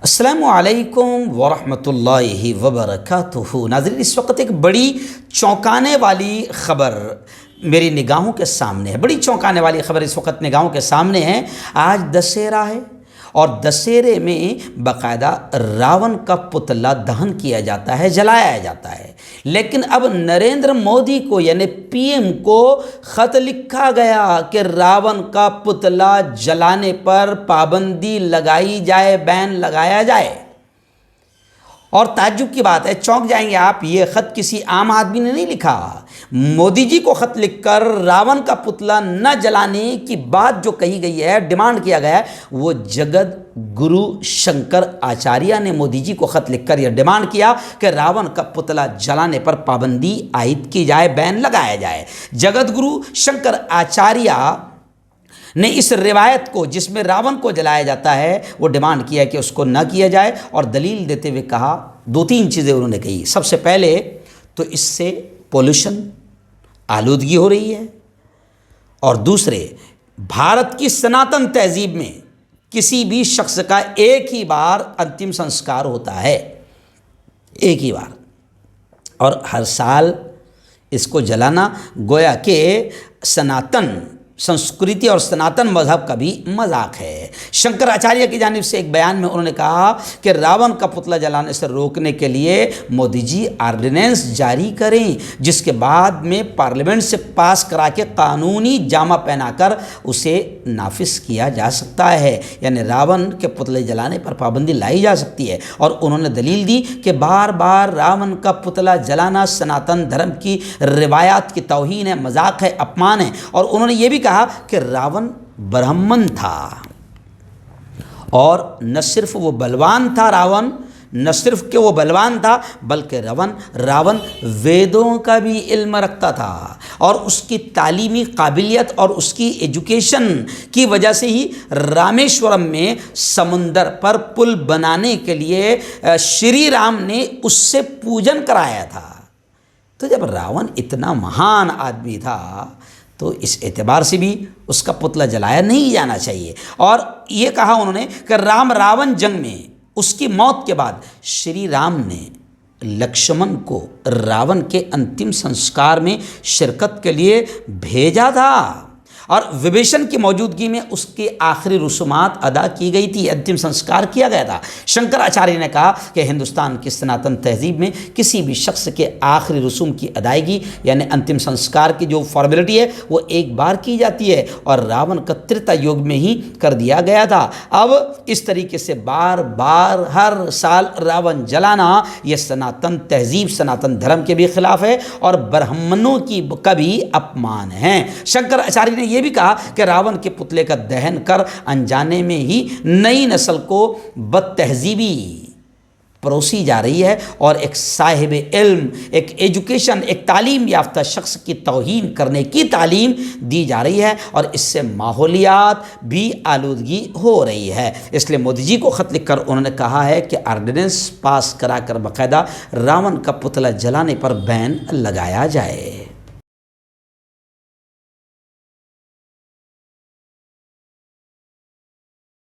अस्सलामु अलैकुम वरहमतुल्लाहि वबरकातुहू। नाज़रीन, इस वक्त एक बड़ी चौंकाने वाली ख़बर मेरी निगाहों के सामने है। बड़ी चौंकाने वाली ख़बर इस वक्त निगाहों के सामने है। आज दशहरा है और दशहरे में बाकायदा रावण का पुतला दहन किया जाता है, जलाया जाता है। लेकिन अब नरेंद्र मोदी को यानी पीएम को ख़त लिखा गया कि रावण का पुतला जलाने पर पाबंदी लगाई जाए, बैन लगाया जाए। और ताज्जुब की बात है, चौंक जाएंगे आप, ये ख़त किसी आम आदमी ने नहीं लिखा। मोदी जी को ख़त लिखकर रावण का पुतला न जलाने की बात जो कही गई है, डिमांड किया गया है, वो जगत गुरु शंकर आचार्य ने मोदी जी को ख़त लिखकर यह डिमांड किया कि रावण का पुतला जलाने पर पाबंदी आयद की जाए, बैन लगाया जाए। जगत गुरु शंकर आचार्य ने इस रिवायत को जिसमें रावण को जलाया जाता है वो डिमांड किया कि उसको न किया जाए। और दलील देते हुए कहा, दो तीन चीज़ें उन्होंने कही। सबसे पहले तो इससे पोल्यूशन, आलूदगी हो रही है, और दूसरे, भारत की सनातन तहजीब में किसी भी शख्स का एक ही बार अंतिम संस्कार होता है, एक ही बार, और हर साल इसको जलाना गोया के सनातन संस्कृति और सनातन मजहब का भी मजाक है। शंकराचार्य की जानिब से एक बयान में उन्होंने कहा कि रावण का पुतला जलाने से रोकने के लिए मोदी जी ऑर्डिनेंस जारी करें, जिसके बाद में पार्लियामेंट से पास करा के कानूनी जामा पहनाकर उसे नाफिज किया जा सकता है, यानी रावण के पुतले जलाने पर पाबंदी लाई जा सकती है। और उन्होंने दलील दी कि बार बार रावण का पुतला जलाना सनातन धर्म की रिवायात की तौहीन है, मजाक है, अपमान है। और उन्होंने ये भी कहा कि रावण ब्राह्मण था, और न सिर्फ वो बलवान था, रावण न सिर्फ कि वो बलवान था, बल्कि रावण वेदों का भी इल्म रखता था। और उसकी तालीमी काबिलियत और उसकी एजुकेशन की वजह से ही रामेश्वरम में समुंदर पर पुल बनाने के लिए श्री राम ने उससे पूजन कराया था। तो जब रावण इतना महान आदमी था तो इस एतबार से भी उसका पुतला जलाया नहीं जाना चाहिए। और ये कहा उन्होंने कि राम रावण जंग में उसकी मौत के बाद श्री राम ने लक्ष्मण को रावण के अंतिम संस्कार में शिरकत के लिए भेजा था, और विभीषण की मौजूदगी में उसके आखिरी रसूमात अदा की गई थी, अंतिम संस्कार किया गया था। शंकराचार्य ने कहा कि हिंदुस्तान की सनातन तहजीब में किसी भी शख्स के आखिरी रसूम की अदायगी यानी अंतिम संस्कार की जो फॉर्मेलिटी है वो एक बार की जाती है, और रावण का त्रेता युग में ही कर दिया गया था। अब इस तरीके से बार बार हर साल रावण जलाना यह सनातन तहजीब, सनातन धर्म के भी खिलाफ है और ब्राह्मणों की का भी अपमान है। शंकराचार्य ने यह भी कहा कि रावण के पुतले का दहन कर अनजाने में ही नई नस्ल को बदतहजीबी परोसी जा रही है, और एक साहिब इल्म, एक एजुकेशन, एक तालीम याफ्ता शख्स की तौहीन करने की तालीम दी जा रही है, और इससे माहौलियात भी आलूदगी हो रही है। इसलिए मोदी जी को ख़त लिखकर उन्होंने कहा है कि ऑर्डिनेंस पास कराकर बाकायदा रावण का पुतला जलाने पर बैन लगाया जाए।